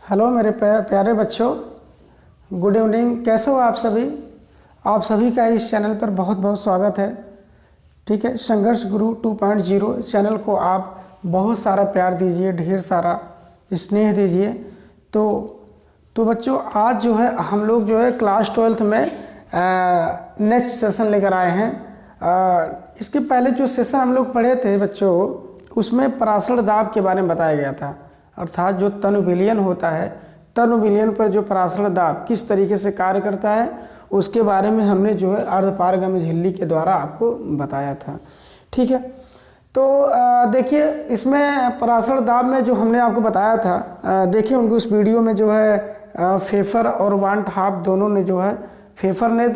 Hello मेरे प्यारे बच्चों, गुड इवनिंग। कैसे हो आप सभी? आप सभी का इस चैनल पर बहुत बहुत स्वागत है। ठीक है, संघर्ष गुरु 2.0 चैनल को आप बहुत सारा प्यार दीजिए, ढेर सारा स्नेह दीजिए। तो बच्चों, आज जो है हम लोग जो है क्लास 12th में नेक्स्ट सेशन लेकर आए हैं। इसके पहले जो सेशन हम लोग पढ़े थे बच्चों, उसमें परासरण दाब के बारे में बताया गया था। अर्थात जो तनु विलयन होता है, तनु विलयन पर जो परासरण दाब किस तरीके से कार्य करता है, उसके बारे में हमने जो है अर्धपारगम्य झिल्ली के द्वारा आपको बताया था। ठीक है, तो देखिए इसमें परासरण दाब में जो हमने आपको बताया था, देखिए उनको उस वीडियो में जो है फेफर और वान 't हाफ दोनों ने जो है, फेफर ने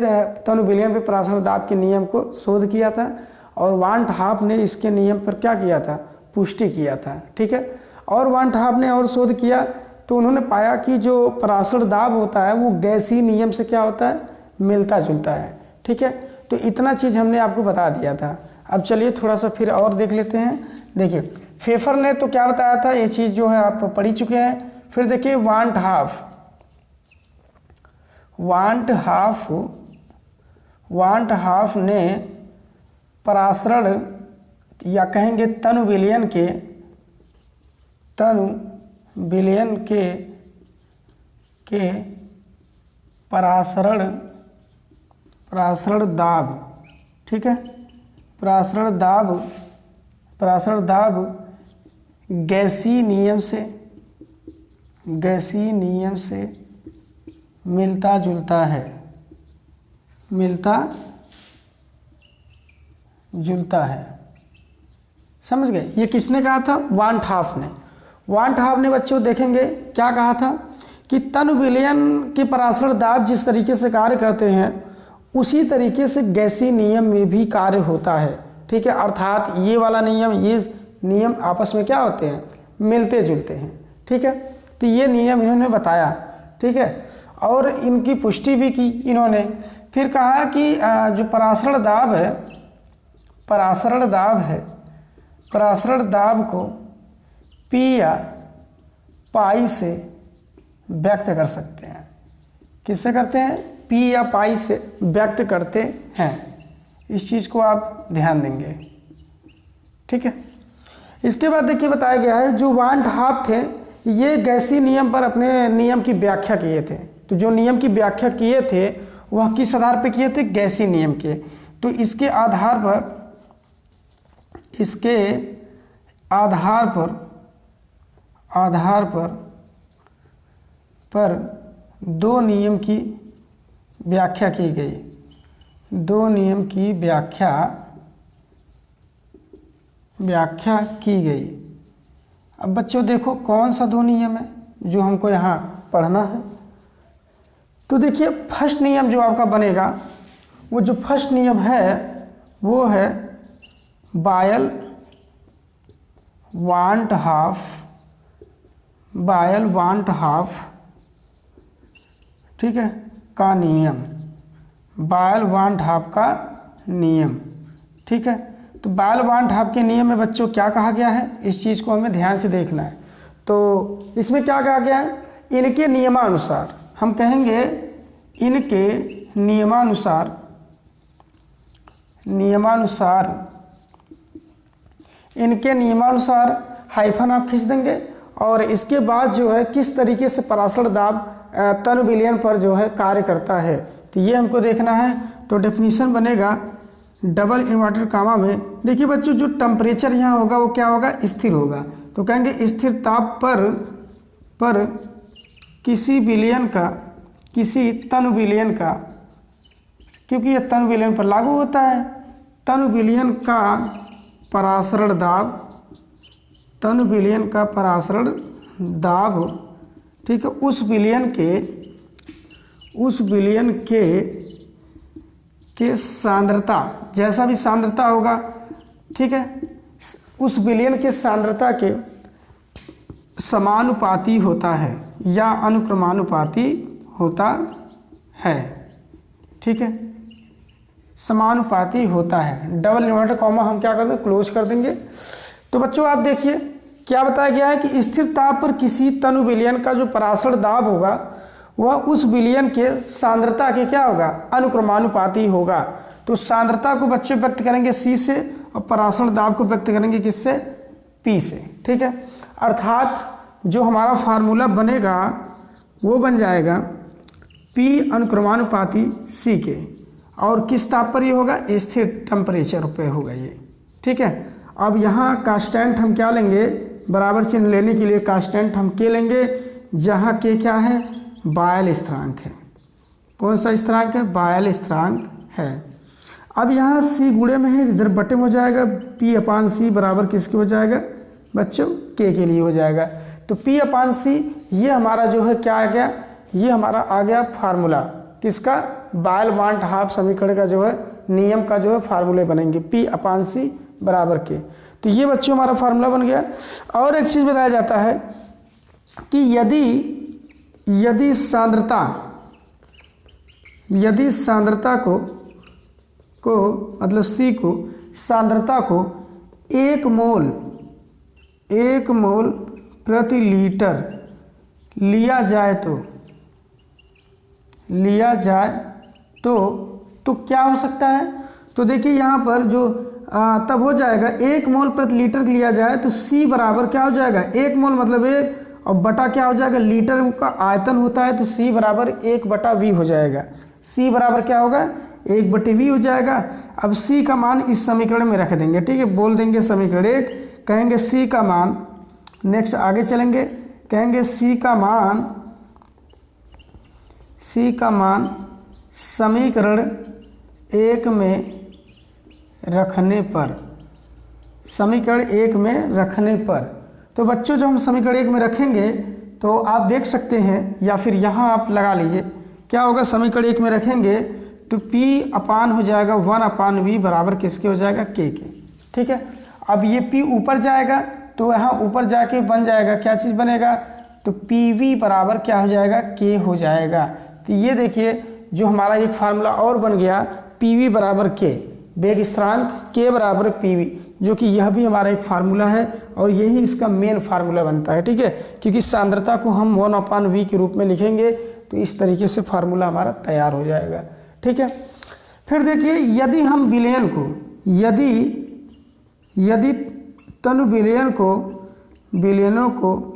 तनु विलयन पर परासरण दाब के नियम को शोध किया था और वान 't हाफ ने इसके नियम पर क्या किया था, पुष्टि किया था। ठीक है, और वान 't हाफ ने और शोध किया तो उन्होंने पाया कि जो परासरण दाब होता है वो गैसीय नियम से क्या होता है, मिलता जुलता है। ठीक है, तो इतना चीज़ हमने आपको बता दिया था। अब चलिए थोड़ा सा फिर और देख लेते हैं। देखिए फेफर ने तो क्या बताया था, ये चीज़ जो है आप पढ़ ही चुके हैं। फिर देखिए वान 't हाफ ने परासरण या कहेंगे तनु विलयन के परासरण दाब, ठीक है, परासरण दाब गैसीय नियम से मिलता जुलता है। समझ गए? ये किसने कहा था? वान 't हाफ ने। वान 't हाफ ने बच्चों देखेंगे क्या कहा था कि तनु विलयन के परासरण दाब जिस तरीके से कार्य करते हैं उसी तरीके से गैसीय नियम में भी कार्य होता है। ठीक है, अर्थात ये वाला नियम, ये नियम आपस में क्या होते हैं, मिलते जुलते हैं। ठीक है, तो ये नियम इन्होंने बताया। ठीक है, और इनकी पुष्टि भी की इन्होंने। फिर कहा कि जो परासरण दाब को पी या पाई से व्यक्त कर सकते हैं। किससे करते हैं? पी या पाई से व्यक्त करते हैं। इस चीज़ को आप ध्यान देंगे। ठीक है, इसके बाद देखिए बताया गया है जो वान 't हाफ थे ये गैसीय नियम पर अपने नियम की व्याख्या किए थे। तो जो नियम की व्याख्या किए थे वह किस आधार पर किए थे? गैसीय नियम के। तो इसके आधार पर दो नियम की व्याख्या की गई। दो नियम की व्याख्या की गई। अब बच्चों देखो कौन सा दो नियम है जो हमको यहाँ पढ़ना है। तो देखिए फर्स्ट नियम जो आपका बनेगा, वो जो फर्स्ट नियम है वो है बायल वान 't हाफ, ठीक है, का नियम। बायल वान 't हाफ का नियम। ठीक है, तो बायल वान 't हाफ के नियम में बच्चों क्या कहा गया है, इस चीज़ को हमें ध्यान से देखना है। तो इसमें क्या कहा गया है? इनके नियमानुसार, हम कहेंगे इनके नियमानुसार हाइफन आप खींच देंगे और इसके बाद जो है किस तरीके से परासरण दाब तनु विलयन पर जो है कार्य करता है, तो ये हमको देखना है। तो डेफिनेशन बनेगा डबल इन्वर्टेड कामा में। देखिए बच्चों जो टेम्परेचर यहाँ होगा वो क्या होगा? स्थिर होगा। तो कहेंगे स्थिर ताप पर किसी तनु विलयन का, क्योंकि ये तनु विलयन पर लागू होता है, तनु विलयन का परासरण दाब, ठीक है, उस विलयन के सांद्रता, जैसा भी सांद्रता होगा, ठीक है, उस विलयन के सांद्रता के समानुपाती होता है या अनुक्रमानुपाती होता है। ठीक है, समानुपाती होता है। डबल इन्वर्टेड कॉमा हम क्या कर देंगे? क्लोज कर देंगे। तो बच्चों आप देखिए क्या बताया गया है कि स्थिर ताप पर किसी तनु विलयन का जो परासरण दाब होगा वह उस विलयन के सांद्रता के क्या होगा, अनुक्रमानुपाती होगा। तो सांद्रता को बच्चे व्यक्त करेंगे C से और परासरण दाब को व्यक्त करेंगे किससे, P से। ठीक है, अर्थात जो हमारा फार्मूला बनेगा वो बन जाएगा P अनुक्रमानुपाती C के, और किस ताप पर ये होगा, स्थिर टेम्परेचर पे होगा ये। ठीक है, अब यहाँ कांस्टेंट हम क्या लेंगे, बराबर चिन्ह लेने के लिए कांस्टेंट हम के लेंगे, जहाँ के क्या है, बायल स्थिरांक है। कौन सा स्थिरांक है, बायल स्थिरांक है। अब यहाँ C गुणे में है, इधर बटे में हो जाएगा, P/C बराबर किसके हो जाएगा बच्चों, K के लिए हो जाएगा। तो P/C ये हमारा जो है क्या आ गया, ये हमारा आ गया फार्मूला किसका, बायल वांट हाफ समीकरण का जो है नियम का जो है फार्मूले बनेंगे P/C बराबर K। तो ये बच्चों हमारा फार्मूला बन गया। और एक चीज़ बताया जाता है कि यदि सांद्रता को मतलब C को सांद्रता को 1 मोल प्रति लीटर लिया जाए तो क्या हो सकता है। तो देखिए यहाँ पर जो तब हो जाएगा 1 मोल प्रति लीटर लिया जाए तो C बराबर क्या हो जाएगा, 1 मोल मतलब 1 और बटा क्या हो जाएगा, लीटर का आयतन होता है तो C बराबर 1/V हो जाएगा। C बराबर क्या होगा, 1/V हो जाएगा। अब C का मान इस समीकरण में रख देंगे। ठीक है, बोल देंगे समीकरण 1, कहेंगे C का मान, नेक्स्ट आगे चलेंगे, कहेंगे C का मान समीकरण 1 में रखने पर, तो बच्चों जब हम समीकरण 1 में रखेंगे तो आप देख सकते हैं, या फिर यहाँ आप लगा लीजिए क्या होगा, समीकरण 1 में रखेंगे तो P/, हो जाएगा 1/V बराबर किसके हो जाएगा, K के। ठीक है, अब ये P ऊपर जाएगा तो यहाँ ऊपर जाके बन जाएगा, क्या चीज़ बनेगा, तो PV बराबर क्या हो जाएगा, K हो जाएगा। तो ये देखिए जो हमारा एक फार्मूला और बन गया, PV बराबर K, वेग स्थिरांक K बराबर PV, जो कि यह भी हमारा एक फार्मूला है और यही इसका मेन फार्मूला बनता है। ठीक है, क्योंकि सांद्रता को हम 1/V के रूप में लिखेंगे तो इस तरीके से फार्मूला हमारा तैयार हो जाएगा। ठीक है, फिर देखिए यदि हम विलयन को, यदि तनु विलयनों को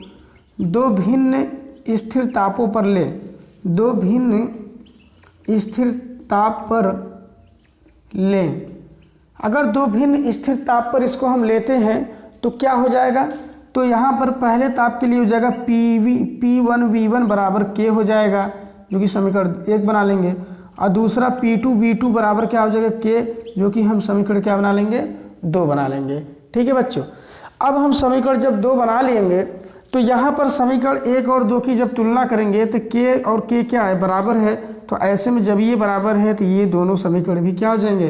दो भिन्न स्थिर तापों पर लें, अगर दो भिन्न स्थिर ताप पर इसको हम लेते हैं तो क्या हो जाएगा, तो यहाँ पर पहले ताप के लिए हो जाएगा P1V1 बराबर K हो जाएगा, जो कि समीकरण 1 बना लेंगे, और दूसरा P2V2 बराबर क्या हो जाएगा, K, जो कि हम समीकरण क्या बना लेंगे, 2 बना लेंगे। ठीक है बच्चों, अब हम समीकरण जब 2 बना लेंगे तो यहाँ पर समीकरण 1 और 2 की जब तुलना करेंगे तो K और K क्या है, बराबर है। तो ऐसे में जब ये बराबर है तो ये दोनों समीकरण भी क्या हो जाएंगे,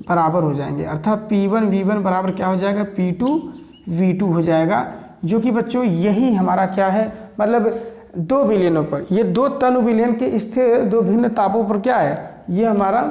बराबर हो जाएंगे, अर्थात P1V1 बराबर क्या हो जाएगा, P2V2 हो जाएगा, जो कि बच्चों यही हमारा क्या है, मतलब दो विलयनों पर, ये दो तनु विलयन के स्थिर दो भिन्न तापों पर क्या है, ये हमारा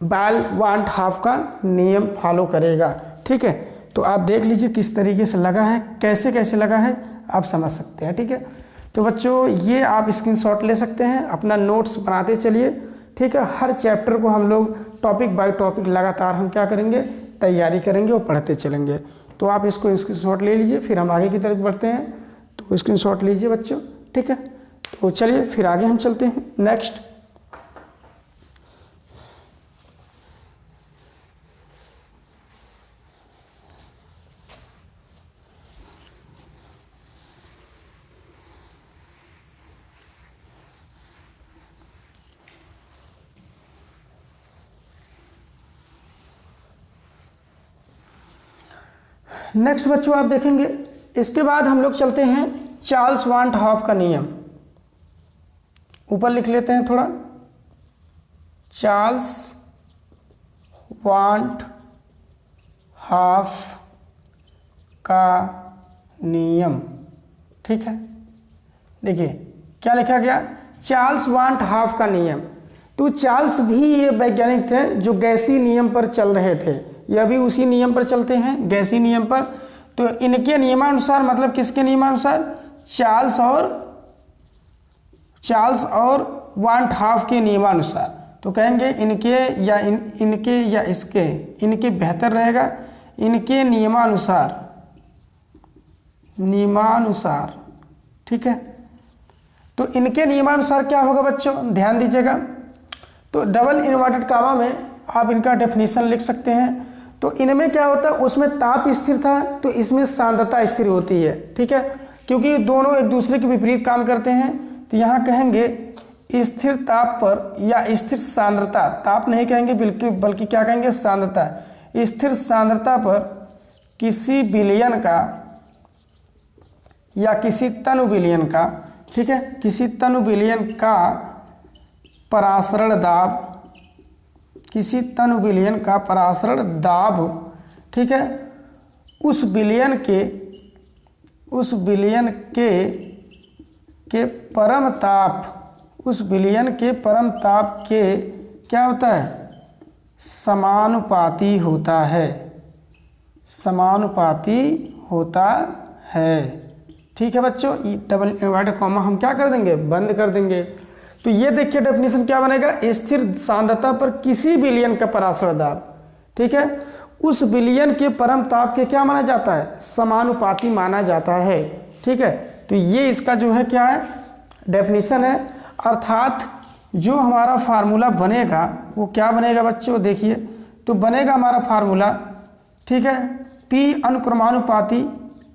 बायल वांट हाफ का नियम फॉलो करेगा। ठीक है, तो आप देख लीजिए किस तरीके से लगा है, कैसे कैसे लगा है आप समझ सकते हैं। ठीक है, तो बच्चों ये आप स्क्रीनशॉट ले सकते हैं, अपना नोट्स बनाते चलिए। ठीक है, हर चैप्टर को हम लोग टॉपिक बाय टॉपिक लगातार हम क्या करेंगे, तैयारी करेंगे और पढ़ते चलेंगे। तो आप इसको स्क्रीनशॉट ले लीजिए, फिर हम आगे की तरफ बढ़ते हैं। तो स्क्रीनशॉट लीजिए बच्चों। ठीक है, तो चलिए फिर आगे हम चलते हैं। नेक्स्ट बच्चों आप देखेंगे, इसके बाद हम लोग चलते हैं चार्ल्स वांट हाफ का नियम। ऊपर लिख लेते हैं थोड़ा, चार्ल्स वांट हाफ का नियम। ठीक है, देखिए क्या लिखा गया, चार्ल्स वांट हाफ का नियम। तो चार्ल्स भी ये वैज्ञानिक थे जो गैसीय नियम पर चल रहे थे, यह भी उसी नियम पर चलते हैं, गैसीय नियम पर। तो इनके नियमानुसार मतलब किसके नियमानुसार? चार्ल्स और वान हाफ के नियमानुसार। तो कहेंगे इनके या इनके या इसके, इनके बेहतर रहेगा, इनके नियमानुसार, ठीक है। तो इनके नियमानुसार क्या होगा बच्चों, ध्यान दीजिएगा। तो डबल इन्वर्टेड कामा में आप इनका डेफिनेशन लिख सकते हैं। तो इनमें क्या होता है, उसमें ताप स्थिर था तो इसमें सांद्रता स्थिर होती है, ठीक है, क्योंकि दोनों एक दूसरे के विपरीत काम करते हैं। तो यहाँ कहेंगे स्थिर ताप पर या स्थिर सांद्रता, ताप नहीं कहेंगे बल्कि क्या कहेंगे, सांद्रता। स्थिर सांद्रता पर किसी विलयन का या किसी तनु विलयन का, ठीक है, किसी तनु विलयन का परासरण दाब, किसी तनु विलयन का परासरण दाब, ठीक है, उस विलयन के परम ताप, उस विलयन के परम ताप के क्या होता है, समानुपाती होता है, समानुपाती होता है, ठीक है बच्चों। डबल इन्वर्टेड कॉमा हम क्या कर देंगे, बंद कर देंगे। तो ये देखिए डेफिनेशन क्या बनेगा, स्थिर सांद्रता पर किसी विलयन का परासरण दाब, ठीक है, उस विलयन के परम ताप के क्या माना जाता है, समानुपाती माना जाता है, ठीक है। तो ये इसका जो है क्या है, डेफिनेशन है। अर्थात जो हमारा फार्मूला बनेगा वो क्या बनेगा बच्चों, देखिए तो बनेगा हमारा फार्मूला, ठीक है, P अनुक्रमानुपाती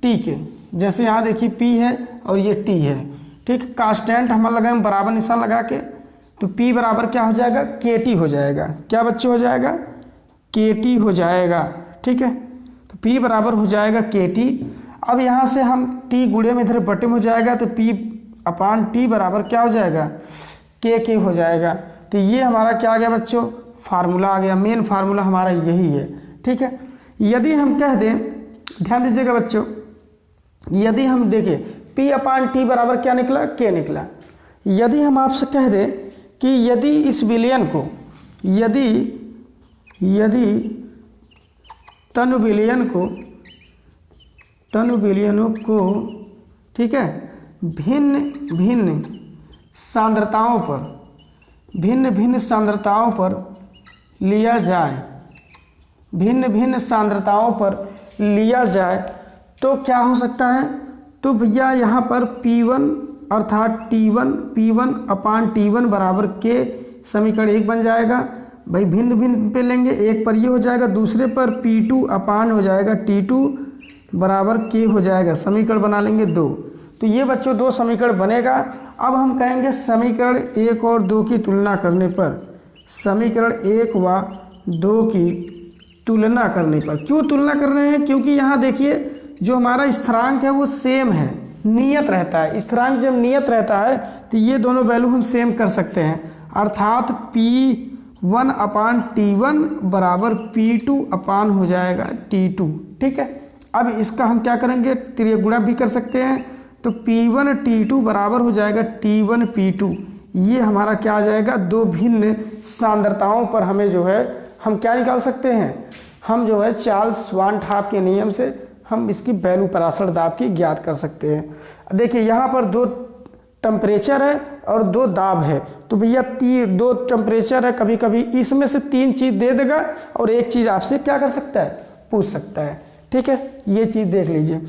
T के, जैसे यहाँ देखिए P है और ये T है, ठीक। कांस्टेंट हम लगाएंगे बराबर निशान लगा के, तो P बराबर क्या हो जाएगा, KT हो जाएगा। क्या बच्चों हो जाएगा, KT हो जाएगा, ठीक है। तो P बराबर हो जाएगा KT। अब यहाँ से हम T गुणे में इधर बटे में हो जाएगा, तो P अपान T बराबर क्या हो जाएगा, KK हो जाएगा। तो ये हमारा क्या आ गया बच्चों, फार्मूला आ गया, मेन फार्मूला हमारा यही है, ठीक है। यदि हम कह दें, ध्यान दीजिएगा बच्चों, यदि हम देखें P अपान T बराबर क्या निकला, K निकला। यदि हम आपसे कह दें कि यदि इस विलयन को, यदि तनु विलयनों को, ठीक है, भिन्न भिन्न सांद्रताओं पर लिया जाए, भिन्न भिन्न सांद्रताओं पर लिया जाए तो क्या हो सकता है, तो भैया यहाँ पर P1 अर्थात P1 अपान T1 बराबर के समीकरण 1 बन जाएगा। भाई भिन्न भिन्न पे लेंगे, एक पर ये हो जाएगा, दूसरे पर P2 अपान हो जाएगा T2 बराबर के हो जाएगा, समीकरण बना लेंगे 2। तो ये बच्चों 2 समीकरण बनेगा। अब हम कहेंगे समीकरण 1 और 2 की तुलना करने पर, समीकरण 1 व 2 की तुलना करने पर, क्यों तुलना कर रहे हैं, क्योंकि यहाँ देखिए जो हमारा स्थिरांक है वो सेम है, नियत रहता है। स्थिरांक जब नियत रहता है तो ये दोनों वैल्यू हम सेम कर सकते हैं, अर्थात P1 अपान T1 बराबर P2 अपान हो जाएगा T2, ठीक है। अब इसका हम क्या करेंगे, त्रिय गुणा भी कर सकते हैं, तो P1 T2 बराबर हो जाएगा T1 P2। ये हमारा क्या आ जाएगा, 2 भिन्न सांद्रताओं पर हमें जो है हम क्या निकाल सकते हैं, हम जो है चार्ल्स वान हाफ के नियम से हम इसकी वैल्यू परासरण दाब की ज्ञात कर सकते हैं। देखिए यहाँ पर 2 टेम्परेचर है और 2 दाब है, तो भैया 2 टेम्परेचर है, कभी कभी इसमें से 3 चीज़ दे देगा और एक चीज़ आपसे क्या कर सकता है, पूछ सकता है, ठीक है। ये चीज़ देख लीजिए।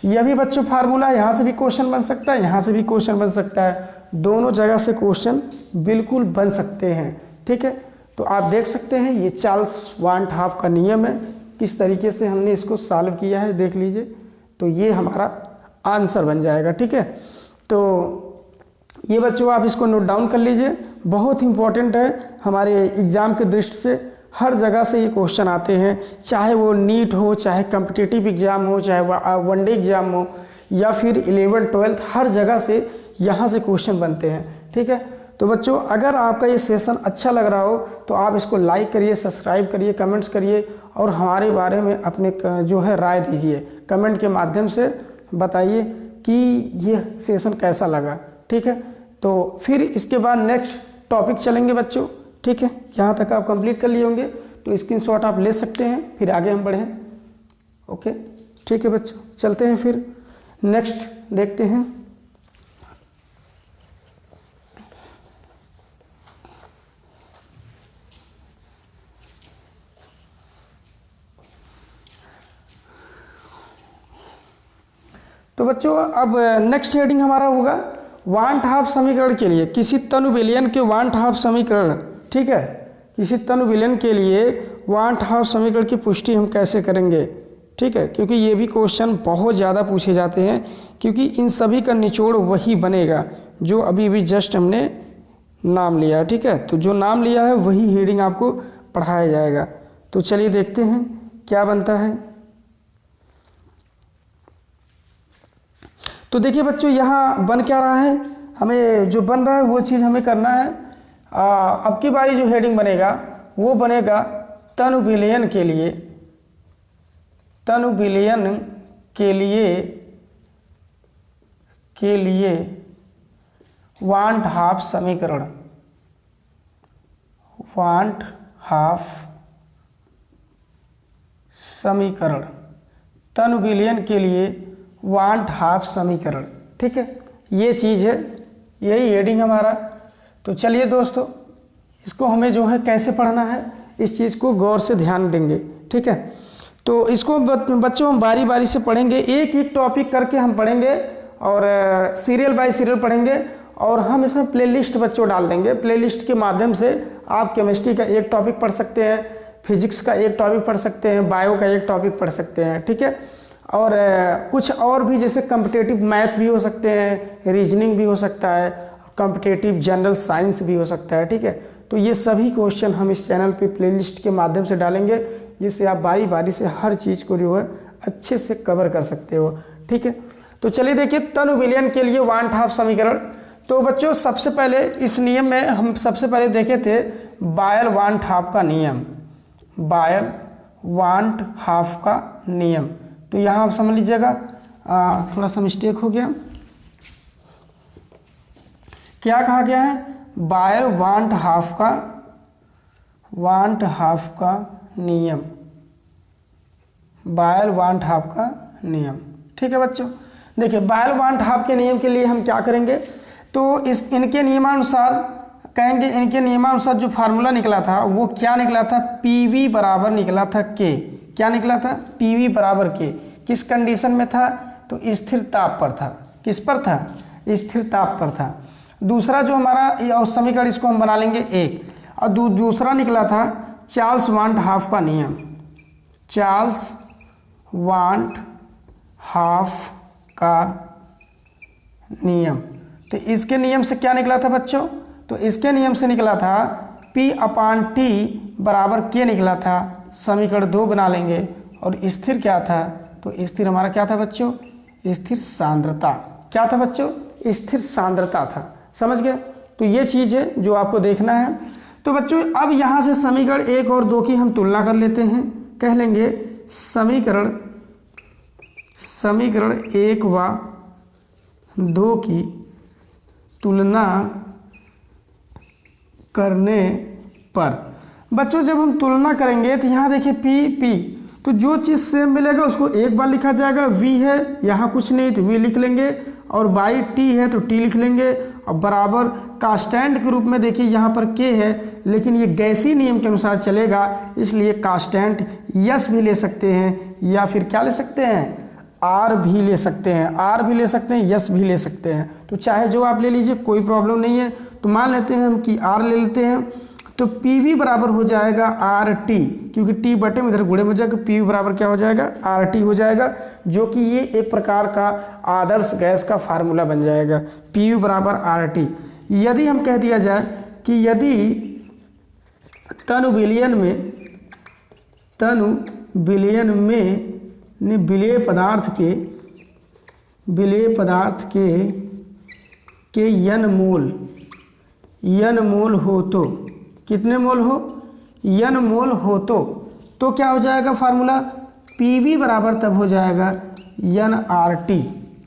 यह भी बच्चों फार्मूला, यहाँ से भी क्वेश्चन बन सकता है, यहाँ से भी क्वेश्चन बन सकता है, दोनों जगह से क्वेश्चन बिल्कुल बन सकते हैं, ठीक है। तो आप देख सकते हैं ये चार्ल्स वान हाफ का नियम है, किस तरीके से हमने इसको सॉल्व किया है देख लीजिए। तो ये हमारा आंसर बन जाएगा, ठीक है। तो ये बच्चों आप इसको नोट डाउन कर लीजिए, बहुत इंपॉर्टेंट है हमारे एग्ज़ाम के दृष्टि से। हर जगह से ये क्वेश्चन आते हैं, चाहे वो नीट हो, चाहे कम्पिटिटिव एग्ज़ाम हो, चाहे वो वनडे एग्ज़ाम हो, या फिर 11th-12th, हर जगह से यहाँ से क्वेश्चन बनते हैं, ठीक है। तो बच्चों अगर आपका ये सेशन अच्छा लग रहा हो तो आप इसको लाइक करिए, सब्सक्राइब करिए, कमेंट्स करिए और हमारे बारे में अपने जो है राय दीजिए, कमेंट के माध्यम से बताइए कि ये सेशन कैसा लगा, ठीक है। तो फिर इसके बाद नेक्स्ट टॉपिक चलेंगे बच्चों, ठीक है। यहाँ तक आप कंप्लीट कर लिए होंगे तो स्क्रीनशॉट आप ले सकते हैं, फिर आगे हम बढ़ें। ओके। ठीक है बच्चों, चलते हैं फिर नेक्स्ट देखते हैं। तो बच्चों अब नेक्स्ट हेडिंग हमारा होगा वांट हाफ समीकरण के लिए किसी तनु विलयन के वांट हाफ समीकरण। ठीक है, किसी तनु विलयन के लिए वांट हाफ समीकरण की पुष्टि हम कैसे करेंगे। ठीक है, क्योंकि ये भी क्वेश्चन बहुत ज़्यादा पूछे जाते हैं, क्योंकि इन सभी का निचोड़ वही बनेगा जो अभी भी जस्ट हमने नाम लिया। ठीक है, तो जो नाम लिया है वही हेडिंग आपको पढ़ाया जाएगा। तो चलिए देखते हैं क्या बनता है। तो देखिए बच्चों, यहाँ बन क्या रहा है, हमें जो बन रहा है वो चीज़ हमें करना है। अब की बारी जो हेडिंग बनेगा वो बनेगा तनु विलयन के लिए, तनु विलयन के लिए वांट हाफ समीकरण, वांट हाफ समीकरण, तनु विलयन के लिए वांट हाफ समीकरण। ठीक है, ये चीज़ है, यही हेडिंग हमारा। तो चलिए दोस्तों, इसको हमें जो है कैसे पढ़ना है इस चीज़ को गौर से ध्यान देंगे। ठीक है, तो इसको बच्चों हम बारी बारी से पढ़ेंगे, एक एक टॉपिक करके हम पढ़ेंगे और सीरियल बाय सीरियल पढ़ेंगे। और हम इसमें प्लेलिस्ट बच्चों डाल देंगे। प्लेलिस्ट के माध्यम से आप केमिस्ट्री का एक टॉपिक पढ़ सकते हैं, फिजिक्स का एक टॉपिक पढ़ सकते हैं, बायो का एक टॉपिक पढ़ सकते हैं। ठीक है, और कुछ और भी जैसे कॉम्पिटिटिव मैथ भी हो सकते हैं, रीजनिंग भी हो सकता है, कॉम्पिटिटिव जनरल साइंस भी हो सकता है। ठीक है, तो ये सभी क्वेश्चन हम इस चैनल पे प्लेलिस्ट के माध्यम से डालेंगे, जिससे आप बारी बारी से हर चीज़ को जो है अच्छे से कवर कर सकते हो। ठीक है, तो चलिए देखिए तनु विलयन के लिए वांट हाफ समीकरण। तो बच्चों सबसे पहले इस नियम में हम सबसे पहले देखे थे बायल वांट हाफ का नियम, बायल वांट हाफ का नियम। तो यहाँ आप समझ लीजिएगा, थोड़ा सा मिस्टेक हो गया, क्या कहा गया है, बायल वांट हाफ का नियम, बायल वांट हाफ का नियम। ठीक है बच्चों, देखिए बायल वांट हाफ के नियम के लिए हम क्या करेंगे, तो इनके नियमानुसार कहेंगे, इनके नियमानुसार जो फार्मूला निकला था वो क्या निकला था, पीवी बराबर निकला था के। क्या निकला था, पीवी बराबर के। किस कंडीशन में था, तो स्थिर ताप पर था। किस पर था, स्थिर ताप पर था। दूसरा जो हमारा समीकरण इसको हम बना लेंगे एक, और दूसरा निकला था चार्ल्स वांट हाफ का नियम, चार्ल्स वांट हाफ का नियम। तो इसके नियम से क्या निकला था बच्चों, तो इसके नियम से निकला था P/T बराबर के निकला था। समीकरण 2 बना लेंगे, और स्थिर क्या था, तो स्थिर हमारा क्या था बच्चों, स्थिर सांद्रता। क्या था बच्चों, स्थिर सांद्रता था। समझ गए, तो ये चीज़ है जो आपको देखना है। तो बच्चों अब यहाँ से समीकरण 1 और 2 की हम तुलना कर लेते हैं। कह लेंगे समीकरण 1 व 2 की तुलना करने पर, बच्चों जब हम तुलना करेंगे तो यहाँ देखिए P, तो जो चीज़ सेम मिलेगा उसको एक बार लिखा जाएगा। V है, यहाँ कुछ नहीं तो V लिख लेंगे, और बाई T है तो T लिख लेंगे, और बराबर कांस्टेंट के रूप में देखिए यहाँ पर K है, लेकिन ये गैसी नियम के अनुसार चलेगा, इसलिए कांस्टेंट यस भी ले सकते हैं, या फिर क्या ले सकते हैं, R भी ले सकते हैं, R भी ले सकते हैं, यस भी ले सकते हैं। तो चाहे जो आप ले लीजिए, कोई प्रॉब्लम नहीं है। तो मान लेते हैं हम कि R ले लेते हैं, तो PV बराबर हो जाएगा RT, क्योंकि T बटे में इधर गुणे में हो जाएगा, PV बराबर क्या हो जाएगा, RT हो जाएगा, जो कि ये एक प्रकार का आदर्श गैस का फार्मूला बन जाएगा, PV बराबर RT। यदि हम कह दिया जाए कि यदि तनु विलयन में विलेय पदार्थ के n मोल हो, तो कितने मोल हो, n मोल हो, तो क्या हो जाएगा फार्मूला, PV बराबर तब हो जाएगा nRT।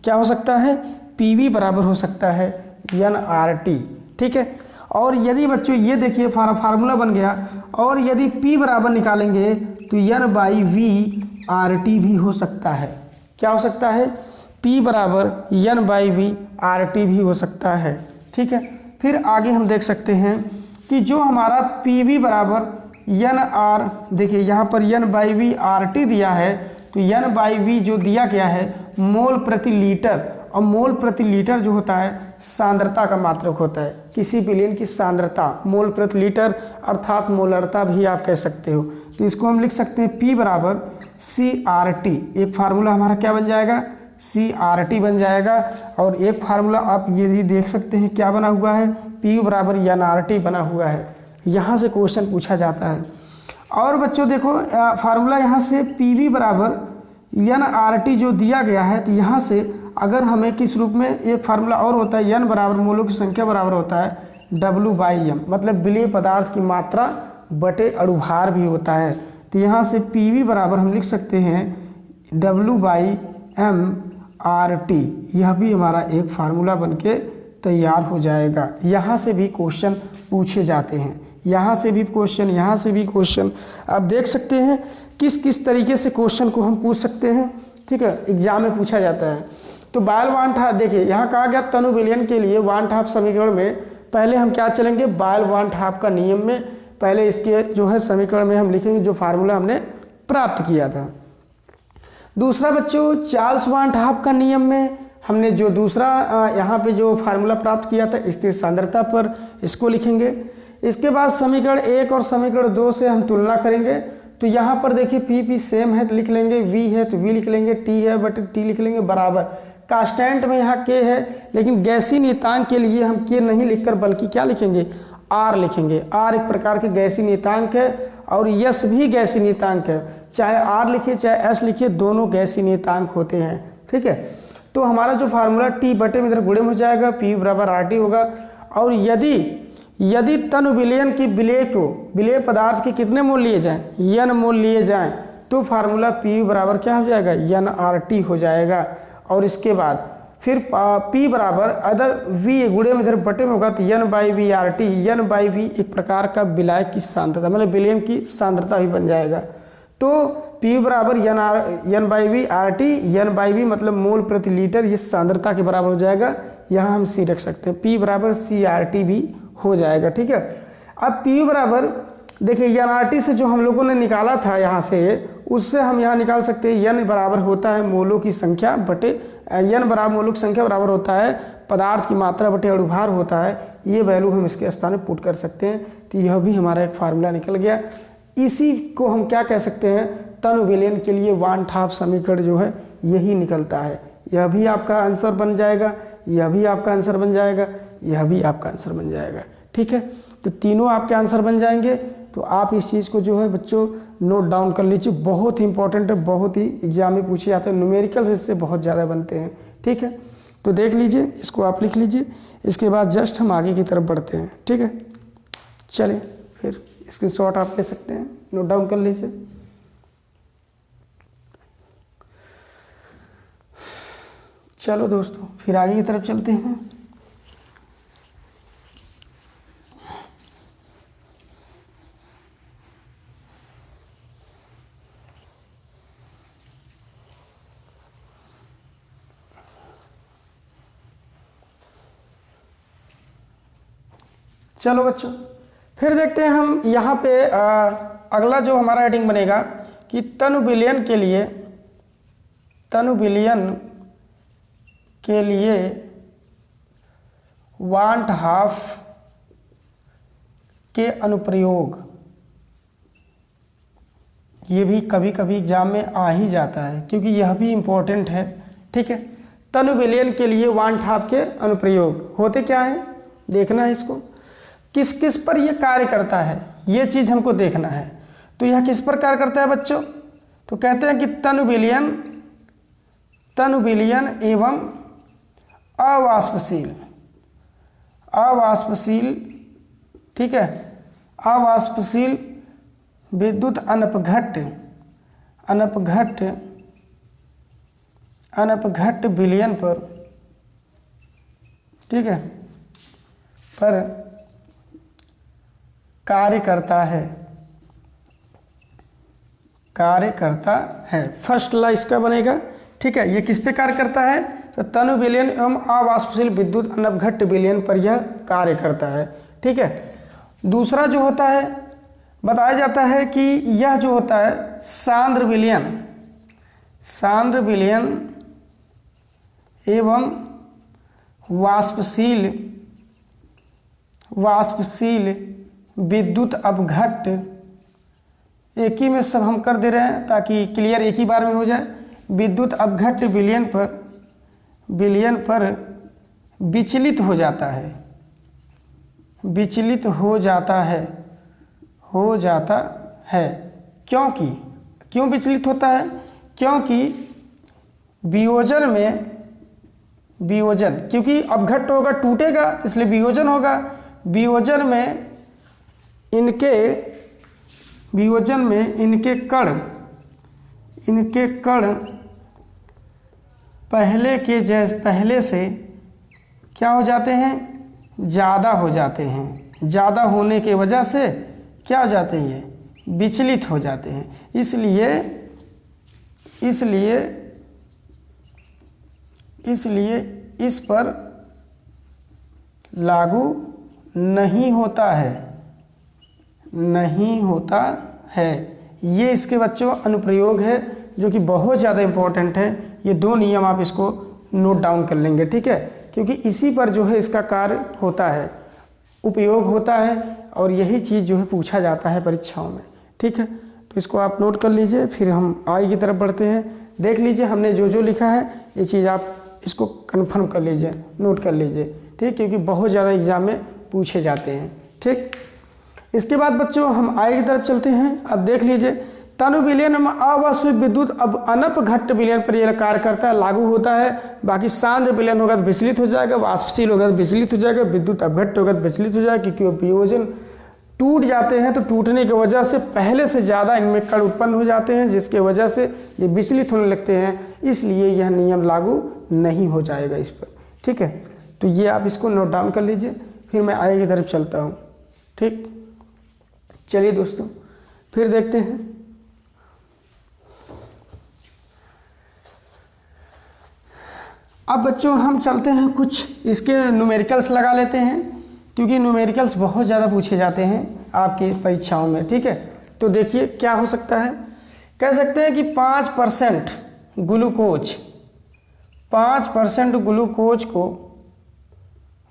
क्या हो सकता है, PV बराबर हो सकता है nRT। ठीक है, और यदि बच्चों ये देखिए फार्मूला बन गया, और यदि P बराबर निकालेंगे तो n/V RT भी हो सकता है। क्या हो सकता है, P बराबर N/V/RT भी हो सकता है। ठीक है, फिर आगे हम देख सकते हैं कि जो हमारा PV बराबर NR, देखिए यहाँ पर N/V/RT दिया है, तो N/V जो दिया गया है मोल प्रति लीटर, और मोल प्रति लीटर जो होता है सांद्रता का मात्रक होता है, किसी विलयन की सांद्रता मोल प्रति लीटर अर्थात मोलरता भी आप कह सकते हो। तो इसको हम लिख सकते हैं P बराबर CRT, एक फार्मूला हमारा क्या बन जाएगा, CRT बन जाएगा। और एक फार्मूला आप ये भी देख सकते हैं क्या बना हुआ है, PU बराबर NRT बना हुआ है। यहाँ से क्वेश्चन पूछा जाता है। और बच्चों देखो फार्मूला यहाँ से PV बराबर NRT जो दिया गया है, तो यहाँ से अगर हमें किस रूप में, एक फार्मूला और होता है N बराबर मोलों की संख्या बराबर होता है W/M, मतलब विलेय पदार्थ की मात्रा बटे अणुभार भी होता है। तो यहाँ से PV बराबर हम लिख सकते हैं W/M/RT, यह भी हमारा एक फार्मूला बनके तैयार हो जाएगा। यहाँ से भी क्वेश्चन पूछे जाते हैं, यहाँ से भी क्वेश्चन, यहाँ से भी क्वेश्चन। आप देख सकते हैं किस किस तरीके से क्वेश्चन को हम पूछ सकते हैं। ठीक है, एग्जाम में पूछा जाता है। तो बायल वांट हाफ, देखिए यहाँ कहा गया तनु विलयन के लिए वांट हाफ समीकरण में पहले हम क्या चलेंगे, बायल वांट हाफ का नियम में पहले इसके जो है समीकरण में हम लिखेंगे जो फार्मूला हमने प्राप्त किया था। दूसरा बच्चों चार्ल्स वांट हाफ का नियम में हमने जो दूसरा यहाँ पे जो फार्मूला प्राप्त किया था स्थिर सांद्रता पर, इसको लिखेंगे। इसके बाद समीकरण 1 और समीकरण 2 से हम तुलना करेंगे। तो यहाँ पर देखिए P सेम है तो लिख लेंगे, V है तो V लिख लेंगे, T है बट T लिख लेंगे बराबर। कांस्टेंट में यहाँ K है, लेकिन गैसीय नियतांक के लिए हम K नहीं लिखकर बल्कि क्या लिखेंगे, R लिखेंगे। R एक प्रकार के गैसीय नियतांक है और S भी गैसीय नियतांक है, चाहे R लिखिए चाहे S लिखिए, दोनों गैसीय नियतांक होते हैं। ठीक है, तो हमारा जो फार्मूला T बटे में इधर गुणे हो जाएगा, P बराबर RT होगा। और यदि तनु विलयन की विलेय को, विलेय पदार्थ के कितने मोल लिए जाएं, N मोल लिए जाएं, तो फार्मूला P बराबर क्या हो जाएगा, NRT हो जाएगा। और इसके बाद फिर P बराबर अदर V गुणे में इधर बटे में होगा तो N/V/RT, N/V एक प्रकार का विलाय की सांद्रता, मतलब विलयन की सांद्रता भी बन जाएगा। तो P बराबर N/V/RT, N/V मतलब मोल प्रति लीटर, ये सांद्रता के बराबर हो जाएगा। यहाँ हम C रख सकते हैं, P बराबर CRT भी हो जाएगा। ठीक है, अब P बराबर देखिए NRT से जो हम लोगों ने निकाला था यहाँ से, उससे हम यहाँ निकाल सकते हैं N बराबर होता है मोलों की संख्या बटे, N बराबर मोलों की संख्या बराबर होता है पदार्थ की मात्रा बटे अणुभार होता है। ये वैल्यू हम इसके स्थान में पुट कर सकते हैं। तो यह भी हमारा एक फार्मूला निकल गया। इसी को हम क्या कह सकते हैं, तनु विलयन के लिए वांट हाफ समीकरण जो है यही निकलता है। यह भी आपका आंसर बन जाएगा, यह भी आपका आंसर बन जाएगा, यह भी आपका आंसर बन जाएगा। ठीक है, तो तीनों आपके आंसर बन जाएंगे। तो आप इस चीज़ को जो है बच्चों नोट डाउन कर लीजिए, बहुत ही इंपॉर्टेंट है, बहुत ही एग्जाम में पूछे जाते हैं, न्यूमेरिकल्स इससे बहुत ज़्यादा बनते हैं। ठीक है, तो देख लीजिए, इसको आप लिख लीजिए। इसके बाद जस्ट हम आगे की तरफ बढ़ते हैं। ठीक है, चलिए फिर स्क्रीनशॉट आप ले सकते हैं, नोट डाउन कर लीजिए। चलो दोस्तों फिर आगे की तरफ चलते हैं। चलो बच्चों फिर देखते हैं हम यहाँ पे अगला जो हमारा हेडिंग बनेगा कि तनु विलयन के लिए वांट हाफ के अनुप्रयोग, ये भी कभी कभी एग्जाम में आ ही जाता है क्योंकि यह भी इम्पोर्टेंट है। ठीक है, तनु विलयन के लिए वांट हाफ के अनुप्रयोग होते क्या है, देखना है इसको, किस किस पर यह कार्य करता है, ये चीज़ हमको देखना है। तो यह किस पर कार्य करता है बच्चों, तो कहते हैं कि तनु विलयन एवं अवाष्पशील, ठीक है, अवाष्पशील विद्युत अनपघट्ट विलयन पर, ठीक है, पर कार्य करता है। फर्स्ट ला इसका बनेगा ठीक है, ये किस पे कार्य करता है? तो तनु विलयन एवं अवाष्पशील विद्युत अनपघट्ट विलयन पर यह कार्य करता है। ठीक है, दूसरा जो होता है बताया जाता है कि यह जो होता है सांद्र विलयन एवं वाष्पशील विद्युत अपघट्ट, एक ही में सब हम कर दे रहे हैं ताकि क्लियर एक ही बार में हो जाए। विद्युत अपघट्ट विलयन पर विचलित हो जाता है। क्यों विचलित होता है? क्योंकि वियोजन क्योंकि अपघट्ट होगा, टूटेगा, इसलिए वियोजन होगा। वियोजन में इनके कण पहले से क्या हो जाते हैं? ज़्यादा हो जाते हैं। ज़्यादा होने के वजह से क्या हो जाते हैं? ये विचलित हो जाते हैं। इसलिए इस पर लागू नहीं होता है। ये इसके बच्चों अनुप्रयोग है जो कि बहुत ज़्यादा इम्पोर्टेंट है। ये 2 नियम आप इसको नोट डाउन कर लेंगे। ठीक है, क्योंकि इसी पर जो है इसका कार्य होता है, उपयोग होता है, और यही चीज़ जो है पूछा जाता है परीक्षाओं में। ठीक है, तो इसको आप नोट कर लीजिए। फिर हम आगे की तरफ बढ़ते हैं। देख लीजिए हमने जो लिखा है, ये चीज़ आप इसको कन्फर्म कर लीजिए, नोट कर लीजिए। ठीक, क्योंकि बहुत ज़्यादा एग्जाम में पूछे जाते हैं। ठीक, इसके बाद बच्चों हम आगे की तरफ चलते हैं। अब देख लीजिए तनु विलयन में अवाष्पशील विद्युत अब अनपघट्ट विलयन पर यह कार्य करता है, लागू होता है। बाकी सांद्र विलयन होगा तो विचलित हो जाएगा, वाष्पशील होगा तो विचलित हो जाएगा, विद्युत अपघट्ट होगा तो विचलित हो जाएगा। क्योंकि वियोजन टूट जाते हैं तो टूटने की वजह से पहले से ज़्यादा इनमें कण उत्पन्न हो जाते हैं, जिसके वजह से ये विचलित होने लगते हैं। इसलिए यह नियम लागू नहीं हो जाएगा इस पर। ठीक है, तो ये आप इसको नोट डाउन कर लीजिए। फिर मैं आगे की तरफ चलता हूँ। ठीक, चलिए दोस्तों फिर देखते हैं। अब बच्चों हम चलते हैं, कुछ इसके न्यूमेरिकल्स लगा लेते हैं, क्योंकि न्यूमेरिकल्स बहुत ज़्यादा पूछे जाते हैं आपकी परीक्षाओं में। ठीक है, तो देखिए क्या हो सकता है। कह सकते हैं कि 5%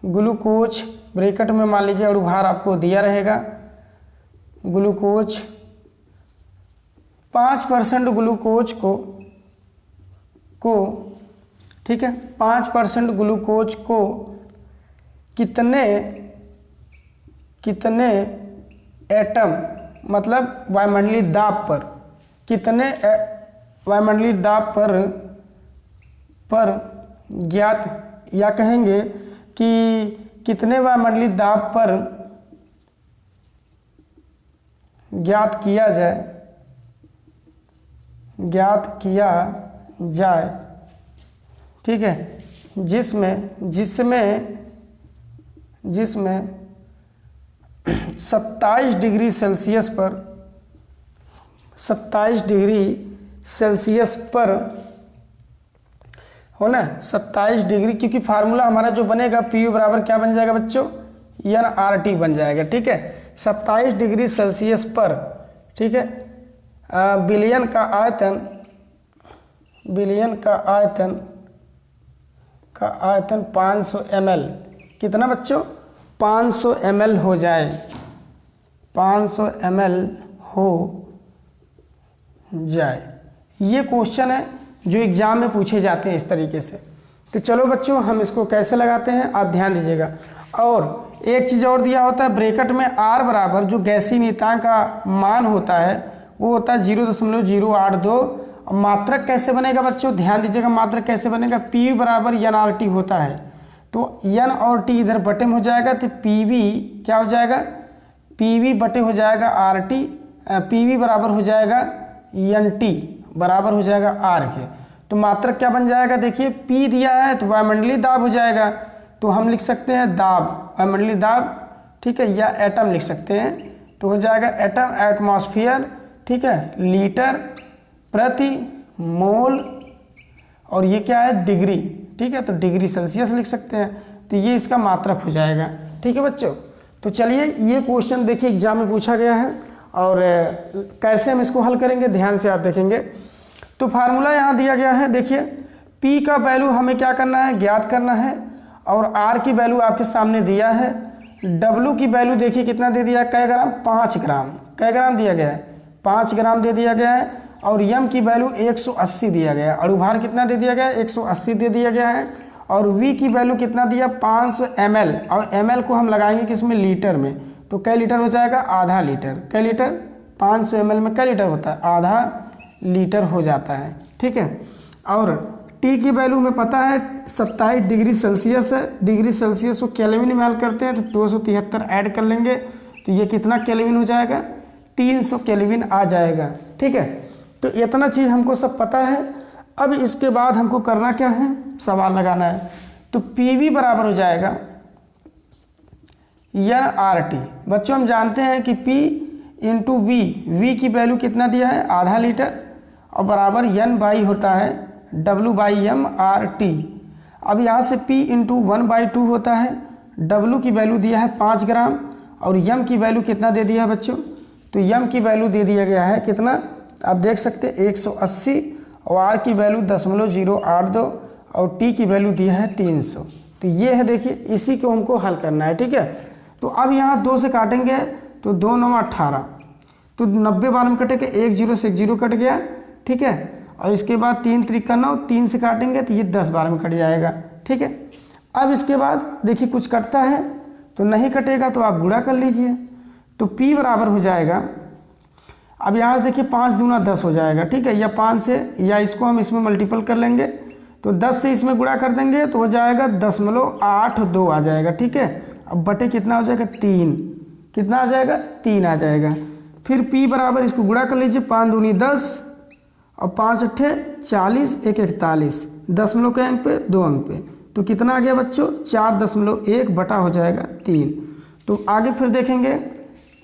ग्लूकोज ब्रैकेट में मान लीजिए अणुभार आपको दिया रहेगा। ग्लूकोज 5% ग्लूकोज को ठीक है, 5% ग्लूकोज को कितने एटम, मतलब वायुमंडलीय दाब पर, कितने वायुमंडलीय दाब पर ज्ञात, या कहेंगे कि कितने वायुमंडलीय दाब पर ज्ञात किया जाए। ठीक है, जिसमें 27 डिग्री सेल्सियस पर हो ना, 27 डिग्री, क्योंकि फार्मूला हमारा जो बनेगा पीयू बराबर क्या बन जाएगा बच्चों? NRT बन जाएगा। ठीक है, 27 डिग्री सेल्सियस पर, ठीक है, विलयन का आयतन 500 ml, कितना बच्चों? 500 ml हो जाए, 500 ml हो जाए। ये क्वेश्चन है जो एग्जाम में पूछे जाते हैं इस तरीके से। तो चलो बच्चों हम इसको कैसे लगाते हैं आप ध्यान दीजिएगा। और एक चीज़ और दिया होता है, ब्रैकेट में R बराबर जो गैसीय नियतांक का मान होता है वो होता है 0.082। मात्रक कैसे बनेगा बच्चों? ध्यान दीजिएगा, मात्रक कैसे बनेगा? P बराबर NRT होता है, तो N और T इधर बटे में हो जाएगा, तो PV क्या हो जाएगा? PV बटे हो जाएगा RT, PV बराबर हो जाएगा NT बराबर हो जाएगा R के। तो मात्रक क्या बन जाएगा? देखिए P दिया है तो वायुमंडलीय दाब हो जाएगा, तो हम लिख सकते हैं दाब, वायुमंडलीय दाब, ठीक है, या एटम लिख सकते हैं, तो हो जाएगा एटम एटमॉस्फेयर, ठीक है, लीटर प्रति मोल और ये क्या है डिग्री, ठीक है, तो डिग्री सेल्सियस लिख सकते हैं, तो ये इसका मात्रक हो जाएगा। ठीक है बच्चों, तो चलिए ये क्वेश्चन देखिए एग्जाम में पूछा गया है और कैसे हम इसको हल करेंगे ध्यान से आप देखेंगे। तो फार्मूला यहाँ दिया गया है, देखिए P का वैल्यू हमें क्या करना है, ज्ञात करना है, और R की वैल्यू आपके सामने दिया है। W की वैल्यू देखिए कितना दे दिया है, कै ग्राम, 5 ग्राम, कै ग्राम दिया गया है, 5 ग्राम दे दिया गया है। और M की वैल्यू 180 दिया गया है, अणुभार कितना दे दिया गया है, 180 दे दिया गया है। और V की वैल्यू कितना दिया, 500 ml, और ml को हम लगाएंगे किसमें, लीटर में, तो कै लीटर हो जाएगा, आधा लीटर, कै लीटर, 500 ml में कै लीटर होता है, आधा लीटर हो जाता है। ठीक है, और T की वैल्यू में पता है 27 डिग्री सेल्सियस है, डिग्री सेल्सियस को केल्विन में हल करते हैं तो 273 ऐड कर लेंगे, तो ये कितना केल्विन हो जाएगा, 300 केल्विन आ जाएगा। ठीक है, तो इतना चीज़ हमको सब पता है। अब इसके बाद हमको करना क्या है, सवाल लगाना है। तो PV बराबर हो जाएगा NRT। बच्चों हम जानते हैं कि P इंटू V की वैल्यू कितना दिया है, आधा लीटर, और बराबर N बाई होता है W/M/RT। अब यहाँ से P इंटू 1/2 होता है, W की वैल्यू दिया है 5 ग्राम, और M की वैल्यू कितना दे दिया है बच्चों, तो M की वैल्यू दे दिया गया है कितना, आप देख सकते हैं 180, और R की वैल्यू 0.082, और T की वैल्यू दिया है 300। तो ये है, देखिए इसी को हमको हल करना है। ठीक है, तो अब यहाँ 2 से काटेंगे तो 2 9 18, तो 90 बार में कटेगा, 1 0 से 1 0 कट गया। ठीक है, और इसके बाद 3 3 9, 3 से काटेंगे तो ये 10 बार में कट जाएगा। ठीक है, अब इसके बाद देखिए कुछ कटता है तो नहीं कटेगा, तो आप गुणा कर लीजिए, तो P बराबर हो जाएगा, अब यहाँ से देखिए 5 दूना 10 हो जाएगा। ठीक है, या 5 से, या इसको हम इसमें मल्टीपल कर लेंगे, तो 10 से इसमें गुणा कर देंगे तो हो जाएगा 0.82 आ जाएगा। ठीक है, अब बटे कितना हो जाएगा, 3, कितना आ जाएगा, 3 आ जाएगा। फिर P बराबर इसको गुणा कर लीजिए, 5 दूनी 10, और 5 अट्ठे 40, 1 41, 0 के अंक पे 2 अंक पे, तो कितना आ गया बच्चों, 4.1 बटा हो जाएगा 3। तो आगे फिर देखेंगे,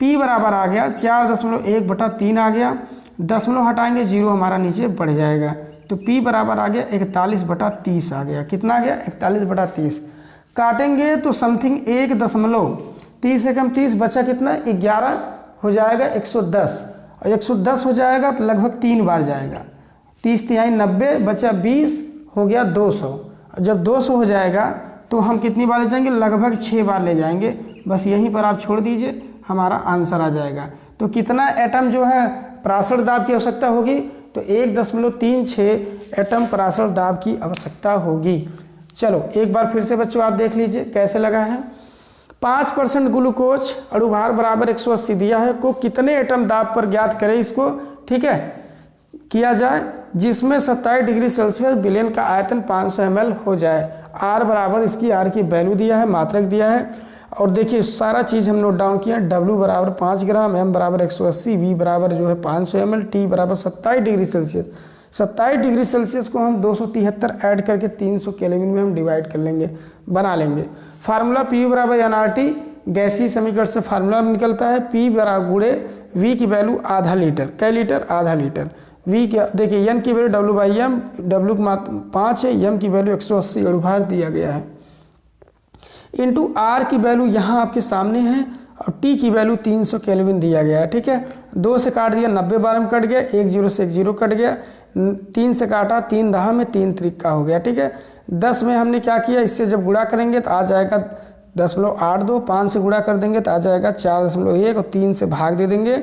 P बराबर आ गया 4.1 बटा 3 आ गया, 0 हटाएंगे 0 हमारा नीचे बढ़ जाएगा, तो P बराबर आ गया 41 बटा 30 आ गया। कितना आ गया, 41 बटा 30। काटेंगे तो समथिंग 1.30 से कम 30 बचा कितना, 11 हो जाएगा, 110, और 110 हो जाएगा तो लगभग 3 बार जाएगा, 30 तिहाई 90, बचा 20, हो गया 200। जब 200 हो जाएगा तो हम कितनी बार ले जाएंगे, लगभग 6 बार ले जाएंगे। बस यहीं पर आप छोड़ दीजिए, हमारा आंसर आ जाएगा। तो कितना एटम जो है परासर दाब की आवश्यकता होगी, तो 1.36 एटम परासर दाब की आवश्यकता होगी। चलो एक बार फिर से बच्चों आप देख लीजिए कैसे लगा है। 5% ग्लूकोज अणुभार बराबर 180 दिया है, को कितने एटम दाब पर ज्ञात करें इसको। ठीक है, किया जाए जिसमें 27 डिग्री सेल्सियस विलेन का आयतन 500 ml हो जाए। R बराबर, इसकी R की वैल्यू दिया है, मात्रक दिया है, और देखिए सारा चीज़ हम नोट डाउन किया। W बराबर 5 ग्राम, M बराबर 180, V बराबर जो है 500 ml, T बराबर 27 डिग्री सेल्सियस। 27 डिग्री सेल्सियस को हम 273 ऐड करके 300 केल्विन में हम डिवाइड कर लेंगे, बना लेंगे। फार्मूला P बराबर NRT, गैसीय समीकरण से फार्मूला निकलता है, P बराबर गुणे V की वैल्यू आधा लीटर, कै लीटर, आधा लीटर। V क्या, देखिए N की वैल्यू W/M, W की मात्रा 5 है, M की वैल्यू 180 अणुभार दिया गया है, इंटू R की वैल्यू यहाँ आपके सामने है, और T की वैल्यू 300 केल्विन दिया गया है। ठीक है, 2 से काट दिया, 90 बार में कट गया, 1 0 से 1 0 कट गया, 3 से काटा, 3 दहा में 3 त्रिका हो गया। ठीक है, 10 में हमने क्या किया, इससे जब गुणा करेंगे तो आ जाएगा 0.82, 5 से गुणा कर देंगे तो आ जाएगा 4.1, और 3 से भाग दे देंगे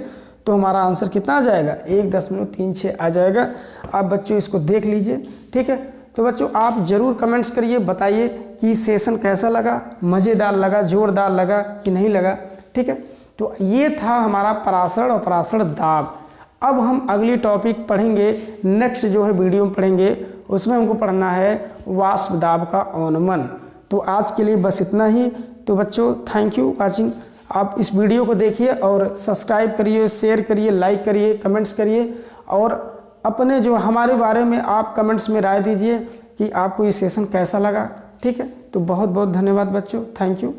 तो हमारा आंसर कितना आ जाएगा, 1.36 आ जाएगा। आप बच्चों इसको देख लीजिए। ठीक है, तो बच्चों आप ज़रूर कमेंट्स करिए, बताइए कि सेशन कैसा लगा, मज़ेदार लगा, जोरदार लगा कि नहीं लगा। ठीक है, तो ये था हमारा परासरण और परासरण दाब। अब हम अगली टॉपिक पढ़ेंगे, नेक्स्ट जो है वीडियो में पढ़ेंगे, उसमें हमको पढ़ना है वाष्प दाब का अवनमन। तो आज के लिए बस इतना ही। तो बच्चों थैंक यू वॉचिंग। आप इस वीडियो को देखिए और सब्सक्राइब करिए, शेयर करिए, लाइक करिए, कमेंट्स करिए, और अपने जो हमारे बारे में आप कमेंट्स में राय दीजिए कि आपको ये सेशन कैसा लगा। ठीक है, तो बहुत बहुत धन्यवाद बच्चों, थैंक यू।